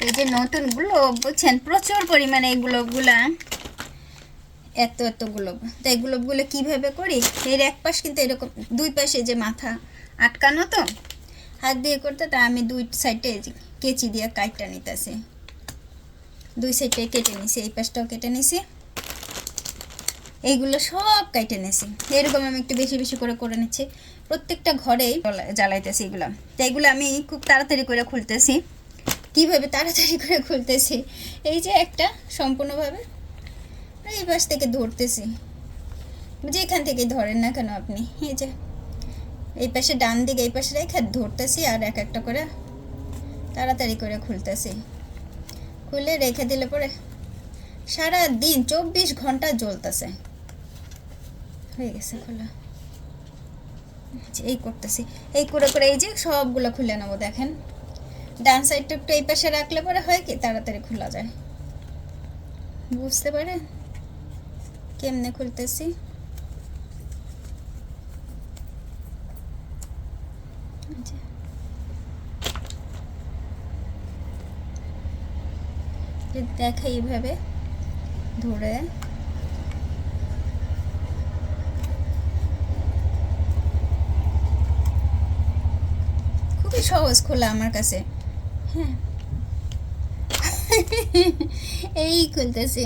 এই যে নতুনগুলো বুঝছেন, প্রচুর পরিমাণে এই গ্লোবগুলা, এত এত গ্লোব। তো এই গ্লোবগুলো কীভাবে করি, এর এক পাশ কিন্তু এরকম, দুই পাশে যে মাথা আটকানো, তো হাত দিয়ে করতে, তা আমি দুই সাইডে কেচি দিয়ে কাটটা নিতেছি, দুই সাইডে কেটে নিছি, এই পাশটাও কেটে নিছি, এইগুলো সব কেটে নিছি। এরকম আমি একটু বেশি বেশি করে করে নিচ্ছি, প্রত্যেকটা ঘরেই জ্বালাইতেছি এগুলো। তো এগুলো আমি খুব তাড়াতাড়ি করে খুলতেছি। কীভাবে তাড়াতাড়ি করে খুলতেছি, এই যে একটা সম্পূর্ণভাবে এই পাশ থেকে ধরতেছি, যেখান থেকে ধরেন না কেন আপনি, এই যে এই পাশে ডান দিকে এই পাশে রেখে ধরতেছি, আর এক একটা করে তাড়াতাড়ি করে খুলতেছি। খুলে রেখে দিলে পরে সারা দিন 24 ঘন্টা জ্বলতেছে। হয়ে গেছে খোলা, এই করতেছি, এই করে করে এই যে সবগুলো খুলে নেবো। দেখেন ডান সাইডটা একটু এই পাশে রাখলে পরে হয় কি তাড়াতাড়ি খোলা যায়। বুঝতে পারেন কেমনে খুলতেছি? দেখা এইভাবে ধরে খুবই সহজ খোলা আমার কাছে। হ্যাঁ এই খুলতেছি।